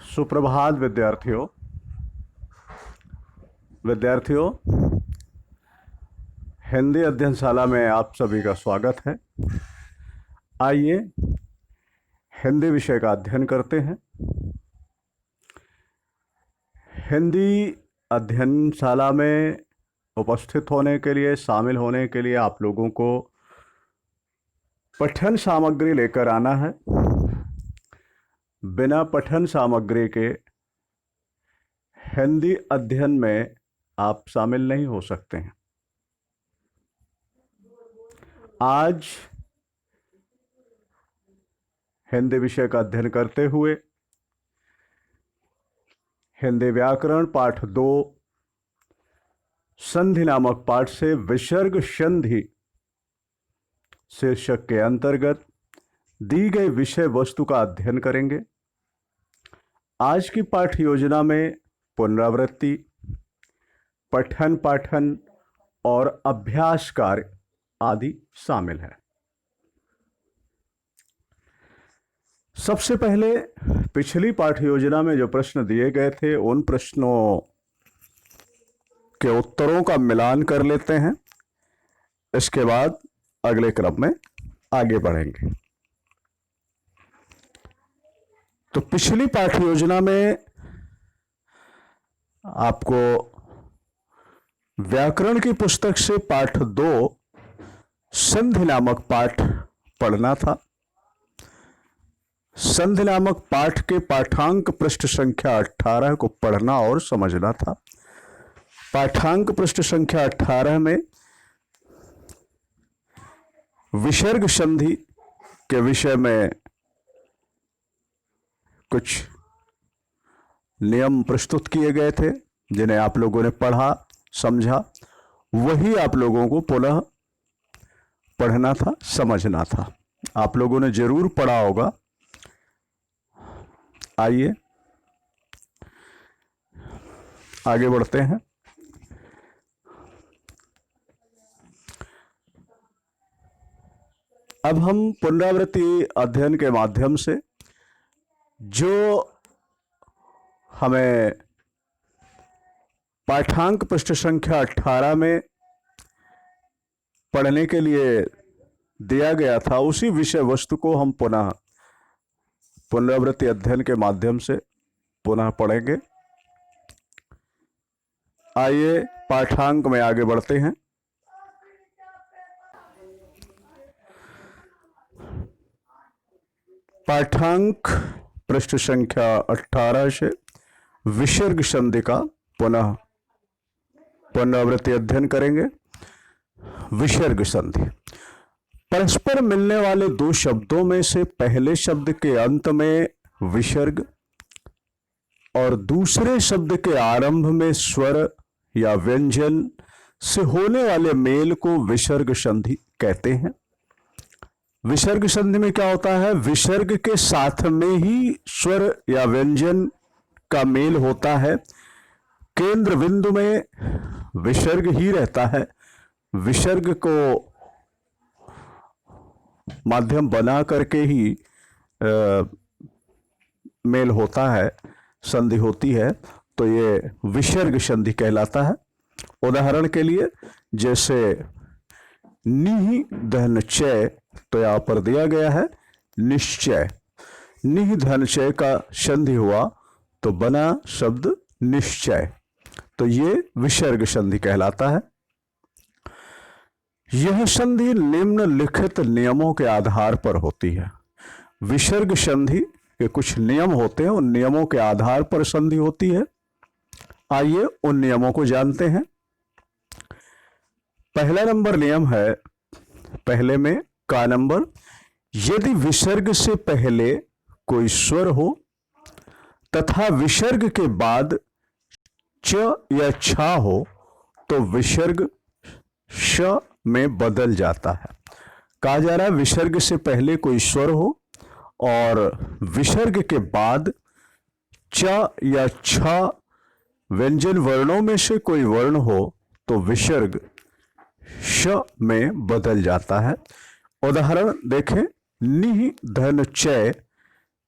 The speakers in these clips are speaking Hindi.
सुप्रभात विद्यार्थियों, हिंदी अध्ययनशाला में आप सभी का स्वागत है। आइए हिंदी विषय का अध्ययन करते हैं। हिंदी अध्ययनशाला में उपस्थित होने के लिए, शामिल होने के लिए आप लोगों को पठन सामग्री लेकर आना है। बिना पठन सामग्री के हिंदी अध्ययन में आप शामिल नहीं हो सकते हैं। आज हिंदी विषय का अध्ययन करते हुए हिंदी व्याकरण पाठ 2 संधि नामक पाठ से विसर्ग संधि शीर्षक के अंतर्गत दी गई विषय वस्तु का अध्ययन करेंगे। आज की पाठ योजना में पुनरावृत्ति, पठन पाठन और अभ्यास कार्य आदि शामिल है। सबसे पहले पिछली पाठ योजना में जो प्रश्न दिए गए थे उन प्रश्नों के उत्तरों का मिलान कर लेते हैं। इसके बाद अगले क्रम में आगे बढ़ेंगे। तो पिछली पाठ योजना में आपको व्याकरण की पुस्तक से पाठ 2 संधि नामक पाठ पढ़ना था। संधि नामक पाठ के पाठांक पृष्ठ संख्या 18 को पढ़ना और समझना था। पाठांक पृष्ठ संख्या 18 में विसर्ग संधि के विषय में कुछ नियम प्रस्तुत किए गए थे जिन्हें आप लोगों ने पढ़ा, समझा। वही आप लोगों को पुनः पढ़ना था, समझना था। आप लोगों ने जरूर पढ़ा होगा। आइए आगे बढ़ते हैं। अब हम पुनरावृत्ति अध्ययन के माध्यम से जो हमें पाठांक पृष्ठ संख्या 18 में पढ़ने के लिए दिया गया था, उसी विषय वस्तु को हम पुनः पुनरावृत्ति अध्ययन के माध्यम से पुनः पढ़ेंगे। आइए पाठांक में आगे बढ़ते हैं। पाठांक पृष्ठ संख्या 18 से विसर्ग संधि का पुनः पुनरावृत्ति अध्ययन करेंगे। विसर्ग संधि परस्पर मिलने वाले दो शब्दों में से पहले शब्द के अंत में विसर्ग और दूसरे शब्द के आरंभ में स्वर या व्यंजन से होने वाले मेल को विसर्ग संधि कहते हैं। विसर्ग संधि में क्या होता है? विसर्ग के साथ में ही स्वर या व्यंजन का मेल होता है। केंद्र बिंदु में विसर्ग ही रहता है। विसर्ग को माध्यम बना करके ही मेल होता है, संधि होती है। तो ये विसर्ग संधि कहलाता है। उदाहरण के लिए जैसे निहि धन चय, तो यहां पर दिया गया है निश्चय। निहि धन चय का संधि हुआ तो बना शब्द निश्चय। तो ये विसर्ग संधि कहलाता है। यह संधि निम्नलिखित नियमों के आधार पर होती है। विसर्ग संधि के कुछ नियम होते हैं, उन नियमों के आधार पर संधि होती है। आइए उन नियमों को जानते हैं। पहला नंबर नियम है, पहले में का नंबर, यदि विसर्ग से पहले कोई स्वर हो तथा विसर्ग के बाद च या छा हो तो विसर्ग श में बदल जाता है। कहा जा रहा है विसर्ग से पहले कोई स्वर हो और विसर्ग के बाद च या छ व्यंजन वर्णों में से कोई वर्ण हो तो विसर्ग श में बदल जाता है। उदाहरण देखें, निहि धन चय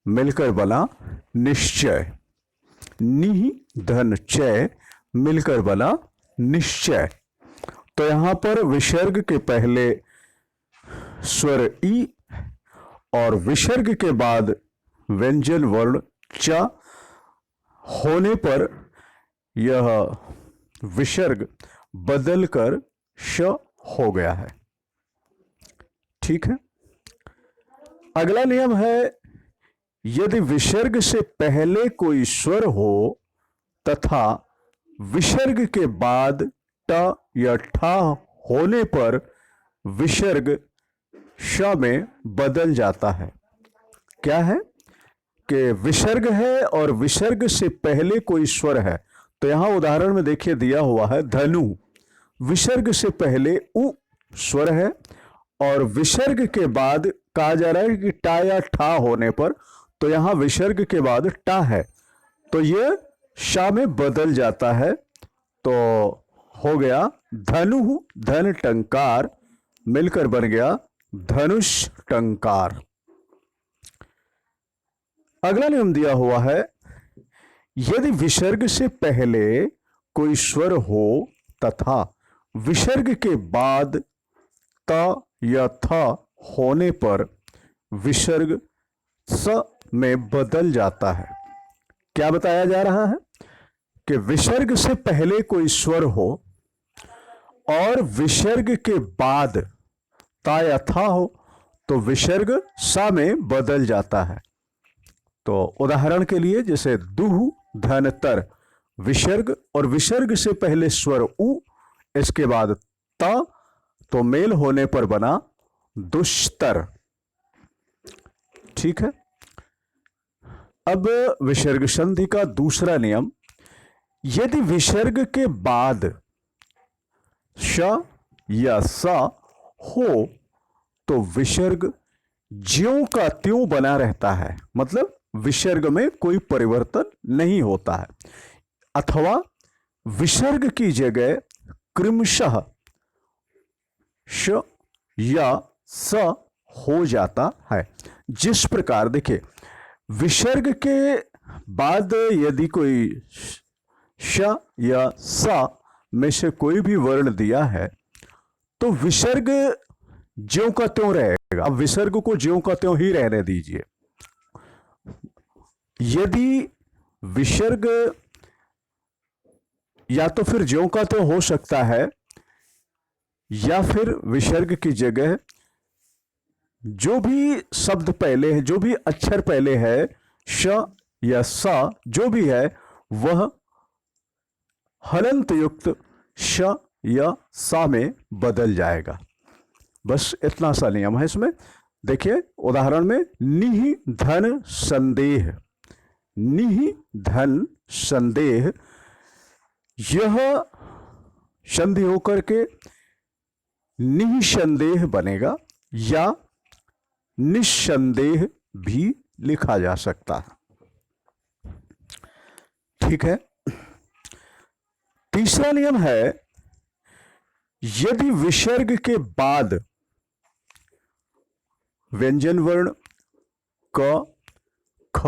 मिलकर बना निश्चय। नि धन चय मिलकर बना निश्चय। तो यहां पर विसर्ग के पहले स्वर ई और विसर्ग के बाद व्यंजन वर्ण च होने पर यह विसर्ग बदलकर श हो गया है। ठीक है। अगला नियम है, यदि विसर्ग से पहले कोई स्वर हो तथा विसर्ग के बाद ट या ठा होने पर विसर्ग श में बदल जाता है। क्या है कि विसर्ग है और विसर्ग से पहले कोई स्वर है। तो यहां उदाहरण में देखिए दिया हुआ है धनु, विसर्ग से पहले उ स्वर है और विसर्ग के बाद कहा जा रहा है कि टा या ठा होने पर, तो यहां विसर्ग के बाद टा है तो यह शा में बदल जाता है। तो हो गया धनु धन टंकार मिलकर बन गया धनुष टंकार। अगला नियम दिया हुआ है, यदि विसर्ग से पहले कोई स्वर हो तथा विसर्ग के बाद त या थ होने पर विसर्ग स में बदल जाता है। क्या बताया जा रहा है कि विसर्ग से पहले कोई स्वर हो और विसर्ग के बाद ता या था हो तो विसर्ग सा में बदल जाता है। तो उदाहरण के लिए जैसे दुहु धन तर विसर्ग और विसर्ग से पहले स्वर उ, इसके बाद ता, तो मेल होने पर बना दुष्तर। ठीक है। अब विसर्ग संधि का दूसरा नियम, यदि विसर्ग के बाद श या सा हो तो विसर्ग ज्यों का त्यों बना रहता है, मतलब विसर्ग में कोई परिवर्तन नहीं होता है, अथवा विसर्ग की जगह क्रमशः श या स हो जाता है। जिस प्रकार देखिए, विसर्ग के बाद यदि कोई श या सा में से कोई भी वर्ण दिया है तो विसर्ग ज्यों का त्यों रहेगा। अब विसर्ग को ज्यों का त्यों ही रहने दीजिए। यदि विसर्ग या तो फिर ज्यों का त्यों हो सकता है या फिर विसर्ग की जगह जो भी शब्द पहले है, जो भी अक्षर पहले है, श या सा जो भी है, वह हलंत युक्त श या सा में बदल जाएगा। बस इतना सा नियम है इसमें। देखिए उदाहरण में निहि धन संदेह, निहि धन संदेह, यह संधि होकर के निसंदेह बनेगा या निस्संदेह भी लिखा जा सकता है। ठीक है। तीसरा नियम है, यदि विसर्ग के बाद व्यंजन वर्ण क, ख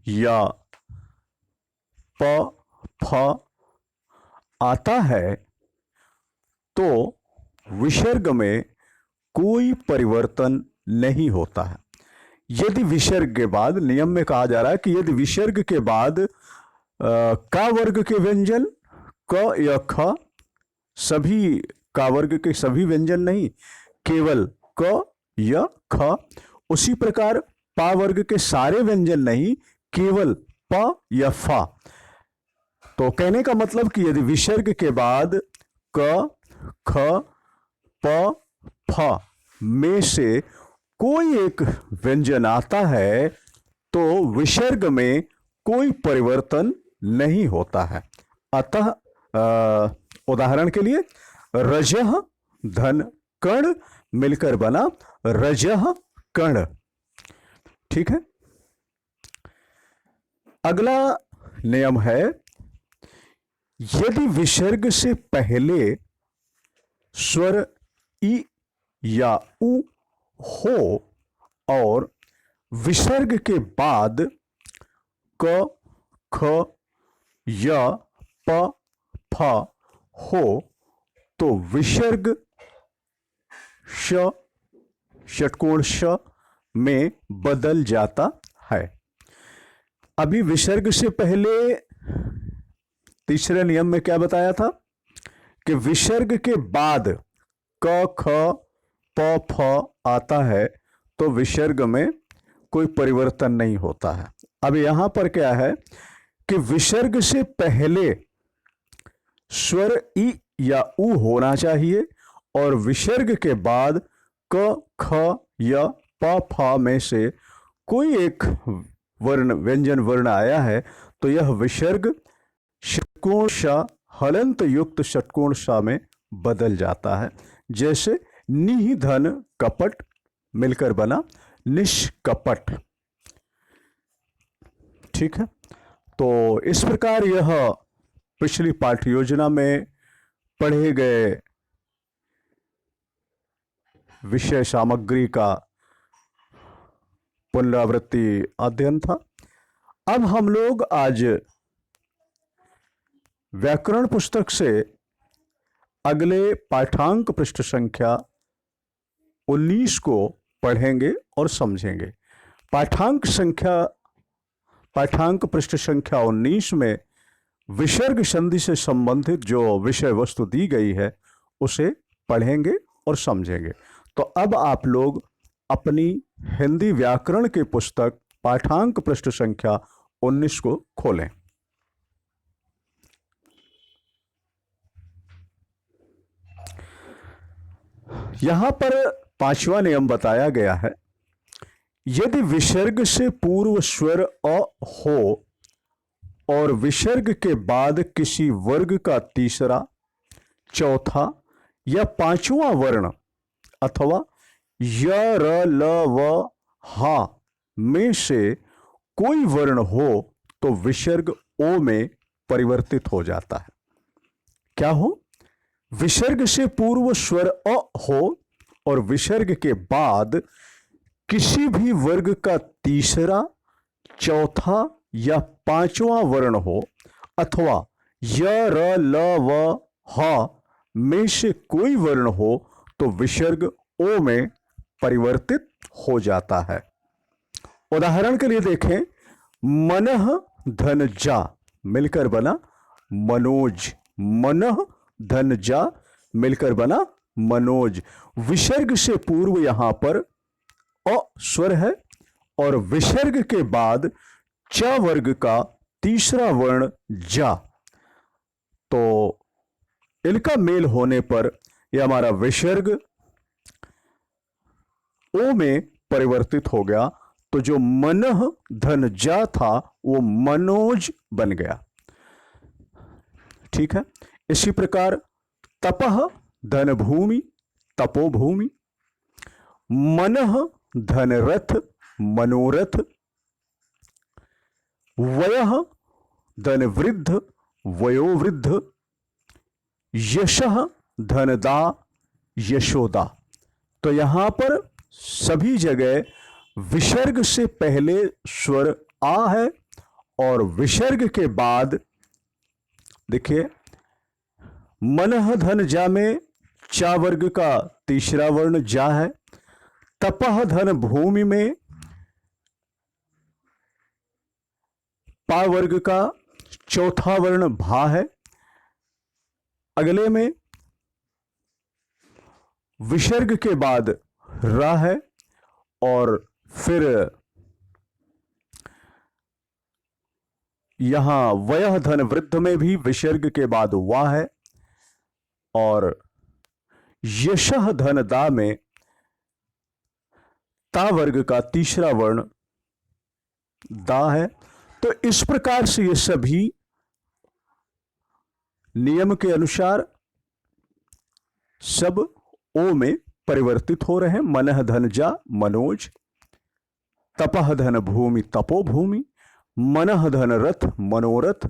या प, फ आता है तो विसर्ग में कोई परिवर्तन नहीं होता है। यदि विसर्ग के बाद, नियम में कहा जा रहा है कि यदि विसर्ग के बाद का वर्ग के व्यंजन क या ख, सभी का वर्ग के सभी व्यंजन नहीं, केवल क या ख, उसी प्रकार पा वर्ग के सारे व्यंजन नहीं, केवल प या फा। तो कहने का मतलब कि यदि विसर्ग के बाद क, ख, प, फ में से कोई एक व्यंजन आता है तो विसर्ग में कोई परिवर्तन नहीं होता है। अतः उदाहरण के लिए रजह धन कण मिलकर बना रजह कण। ठीक है। अगला नियम है, यदि विसर्ग से पहले स्वर ई या उ हो और विसर्ग के बाद क, ख य प फ हो तो विसर्ग श षटकोण श में बदल जाता है। अभी विसर्ग से पहले तीसरे नियम में क्या बताया था कि विसर्ग के बाद क ख प फ आता है तो विसर्ग में कोई परिवर्तन नहीं होता है। अब यहां पर क्या है कि विसर्ग से पहले स्वर ई या उ होना चाहिए और विसर्ग के बाद क ख या प फ में से कोई एक वर्ण व्यंजन वर्ण आया है तो यह विसर्ग षटकोण श हलंत युक्त षटकोण श में बदल जाता है। जैसे निहि धन कपट मिलकर बना निष्कपट। ठीक है, तो इस प्रकार यह पिछली पाठ्य योजना में पढ़े गए विषय सामग्री का पुनरावृत्ति अध्ययन था। अब हम लोग आज व्याकरण पुस्तक से अगले पाठांक पृष्ठ संख्या 19 को पढ़ेंगे और समझेंगे। पाठांक पृष्ठ संख्या 19 में विसर्ग संधि से संबंधित जो विषय वस्तु दी गई है उसे पढ़ेंगे और समझेंगे। तो अब आप लोग अपनी हिंदी व्याकरण की पुस्तक पाठांक पृष्ठ संख्या 19 को खोलें। यहां पर 5वां नियम बताया गया है, यदि विसर्ग से पूर्व स्वर अ हो और विसर्ग के बाद किसी वर्ग का तीसरा, चौथा या पांचवा वर्ण अथवा य, र, ल, व, हा में से कोई वर्ण हो तो विसर्ग ओ में परिवर्तित हो जाता है। क्या हो? विसर्ग से पूर्व स्वर अ हो और विसर्ग के बाद किसी भी वर्ग का तीसरा, चौथा या पांचवा वर्ण हो अथवा य, र, ल, व, ह में से कोई वर्ण हो तो विसर्ग ओ में परिवर्तित हो जाता है। उदाहरण के लिए देखें, मनः धन जा मिलकर बना मनोज। मनः धन जा मिलकर बना मनोज। विसर्ग से पूर्व यहां पर अ स्वर है और विसर्ग के बाद च वर्ग का तीसरा वर्ण जा, तो इनका मेल होने पर यह हमारा विसर्ग ओ में परिवर्तित हो गया। तो जो मनः धन जा था वो मनोज बन गया। ठीक है, इसी प्रकार तपः धन भूमि तपोभूमि, मनः धन रथ मनोरथ, वयः धन वृद्ध वयोवृद्ध, यशः धन दा यशोदा। तो यहां पर सभी जगह विसर्ग से पहले स्वर आ है और विसर्ग के बाद देखिए मनः धन जा में चा वर्ग का तीसरा वर्ण जा है। तपः धन भूमि में पा वर्ग का चौथा वर्ण भा है। अगले में विसर्ग के बाद रा है और फिर यहां वयः धन वृद्ध में भी विसर्ग के बाद वा है और यशः धन दा में ता वर्ग का तीसरा वर्ण दा है। तो इस प्रकार से ये सभी नियम के अनुसार सब ओ में परिवर्तित हो रहे हैं। मनः धन जा मनोज, तपः धन भूमि तपोभूमि, मनः धन रथ मनोरथ,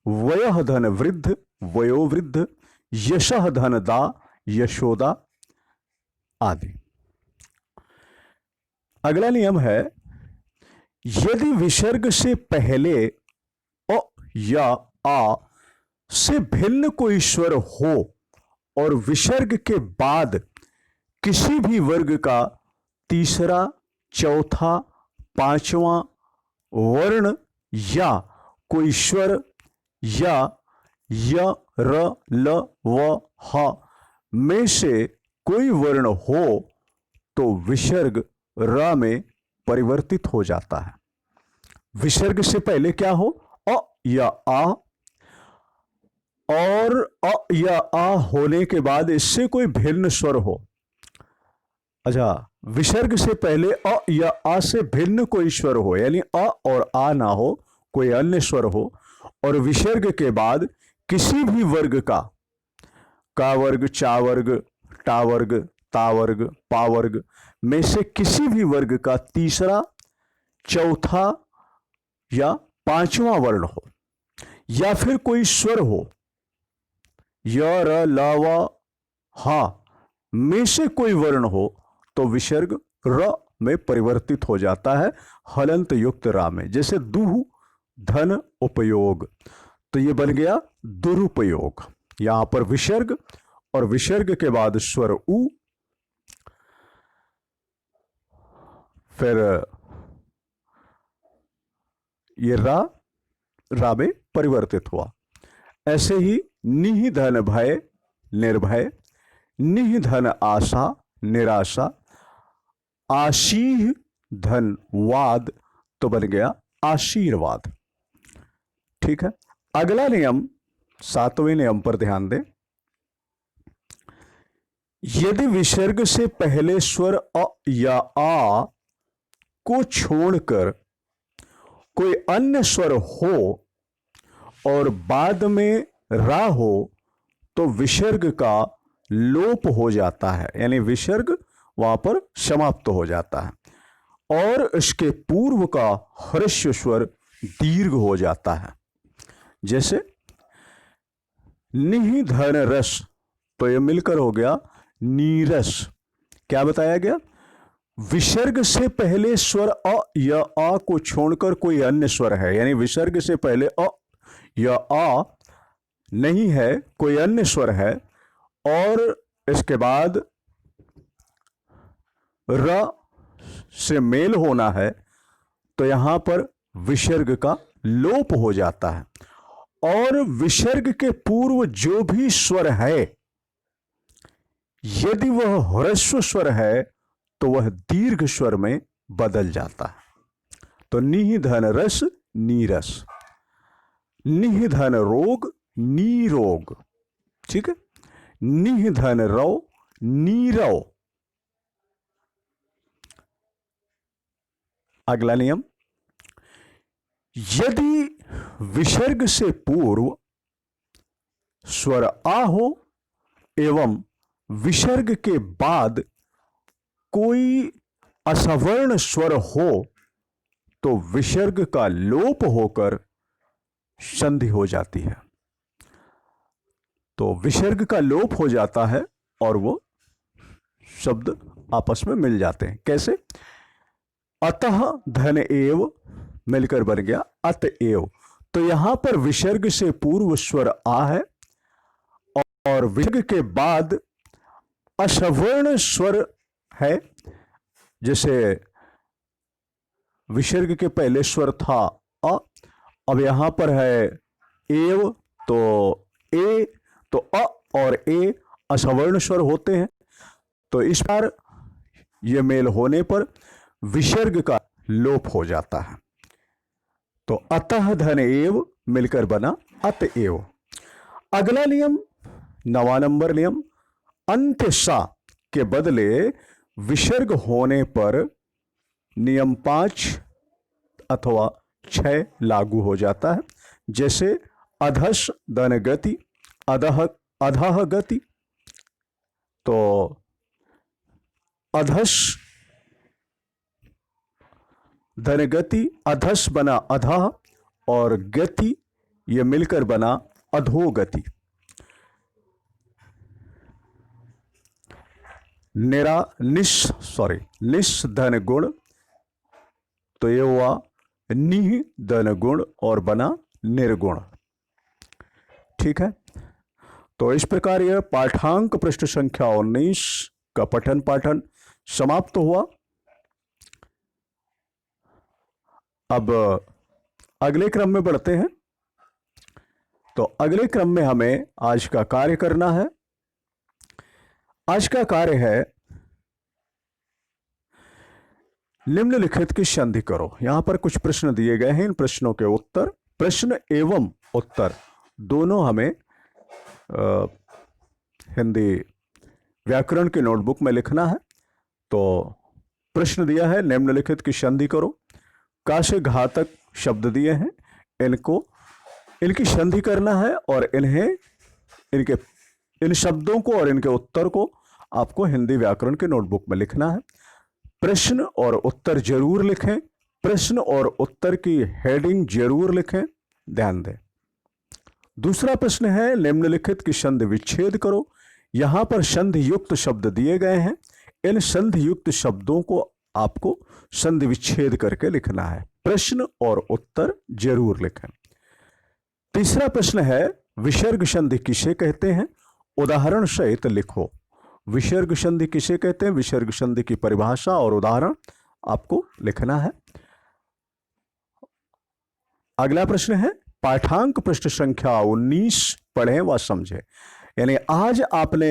वयः धन वृद्ध वयोवृद्ध, यशः धन दा यशोदा आदि। अगला नियम है, यदि विसर्ग से पहले अ या आ से भिन्न कोई स्वर हो और विसर्ग के बाद किसी भी वर्ग का तीसरा, चौथा, पांचवा वर्ण या कोई स्वर या य, र, ल, व, ह में से कोई वर्ण हो तो विसर्ग र में परिवर्तित हो जाता है। विसर्ग से पहले क्या हो? अ या आ, और अ या आ होने के बाद इससे कोई भिन्न स्वर हो। अच्छा, विसर्ग से पहले अ या आ से भिन्न कोई स्वर हो, यानी अ और आ ना हो, कोई अन्य स्वर हो, और विसर्ग के बाद किसी भी वर्ग का वर्ग, चा वर्ग, टा वर्ग, ता वर्ग, पा वर्ग में से किसी भी वर्ग का तीसरा, चौथा या पांचवा वर्ण हो, या फिर कोई स्वर हो, य, र, ल, व, हा में से कोई वर्ण हो तो विसर्ग र में परिवर्तित हो जाता है हलंत युक्त रा में। जैसे दुह, धन, उपयोग, तो ये बन गया दुरुपयोग। यहां पर विसर्ग और विसर्ग के बाद स्वर उ, फिर ये रा में परिवर्तित हुआ। ऐसे ही निहि धन भय, निर्भय, निहि धन आशा, निराशा, आशीह धन वाद तो बन गया आशीर्वाद। ठीक है, अगला नियम 7वें नियम पर ध्यान दें। यदि विसर्ग से पहले स्वर अ या आ को छोड़कर कोई अन्य स्वर हो और बाद में रा हो तो विसर्ग का लोप हो जाता है, यानी विसर्ग वहां पर समाप्त हो जाता है और इसके पूर्व का ह्रस्व स्वर दीर्घ हो जाता है। जैसे निहि धन रस, तो यह मिलकर हो गया नीरस। क्या बताया गया? विसर्ग से पहले स्वर अ या आ को छोड़कर कोई अन्य स्वर है, यानी विसर्ग से पहले अ या आ नहीं है, कोई अन्य स्वर है और इसके बाद र से मेल होना है, तो यहां पर विसर्ग का लोप हो जाता है और विसर्ग के पूर्व जो भी स्वर है यदि वह ह्रस्व स्वर है तो वह दीर्घ स्वर में बदल जाता है। तो निहि धन रस, नीरस, निहि धन रोग, नीरोग। ठीक है, निहि धन रव, नीरव। अगला नियम, यदि विसर्ग से पूर्व स्वर आ हो एवं विसर्ग के बाद कोई असवर्ण स्वर हो तो विसर्ग का लोप होकर संधि हो जाती है। तो विसर्ग का लोप हो जाता है और वो शब्द आपस में मिल जाते हैं। कैसे? अतः धन एव मिलकर बन गया अतएव। तो यहां पर विसर्ग से पूर्व स्वर आ है और विसर्ग के बाद असवर्ण स्वर है। जैसे विसर्ग के पहले स्वर था अ, अब यहां पर है एव, तो ए, तो अ और ए असवर्ण स्वर होते हैं, तो इस बार यह मेल होने पर विसर्ग का लोप हो जाता है। तो अतः धन एव मिलकर बना अतएव। अगला नियम 9वां नंबर नियम, अंत्य सा के बदले विसर्ग होने पर नियम 5 अथवा 6 लागू हो जाता है। जैसे अधस धन गति, अधः अधः गति, तो अधस धन गति, अधस बना अधः और गति ये मिलकर बना अधोगति। निस धन गुण, तो ये हुआ निह धन गुण और बना निर्गुण। ठीक है, तो इस प्रकार यह पाठांक पृष्ठ संख्या 19 का पठन पाठन समाप्त हुआ। अब अगले क्रम में बढ़ते हैं। तो अगले क्रम में हमें आज का कार्य करना है। आज का कार्य है निम्नलिखित की संधि करो। यहां पर कुछ प्रश्न दिए गए हैं, इन प्रश्नों के उत्तर, प्रश्न एवं उत्तर दोनों हमें हिंदी व्याकरण की नोटबुक में लिखना है। तो प्रश्न दिया है निम्नलिखित की संधि करो। का से घातक शब्द दिए हैं, इनकी संधि करना है और इन शब्दों को और इनके उत्तर को आपको हिंदी व्याकरण की नोटबुक में लिखना है। प्रश्न और उत्तर जरूर लिखें, प्रश्न और उत्तर की हेडिंग जरूर लिखें, ध्यान दें। दूसरा प्रश्न है निम्नलिखित की संधि विच्छेद करो। यहां पर संधि युक्त शब्द दिए गए हैं, इन संधि युक्त शब्दों को आपको संधि विच्छेद करके लिखना है। प्रश्न और उत्तर जरूर लिखें। तीसरा प्रश्न है विसर्ग संधि किसे कहते हैं, उदाहरण सहित लिखो। विसर्ग संधि किसे कहते हैं, विसर्ग संधि की परिभाषा और उदाहरण आपको लिखना है। अगला प्रश्न है पाठांक पृष्ठ संख्या 19 पढ़ें व समझें। यानी आज आपने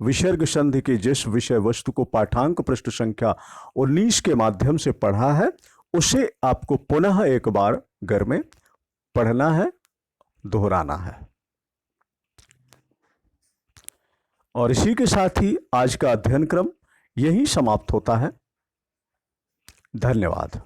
विसर्ग संधि की जिस विषय वस्तु को पाठांक पृष्ठ संख्या 19 के माध्यम से पढ़ा है, उसे आपको पुनः एक बार घर में पढ़ना है, दोहराना है। और इसी के साथ ही आज का अध्ययन क्रम यही समाप्त होता है। धन्यवाद।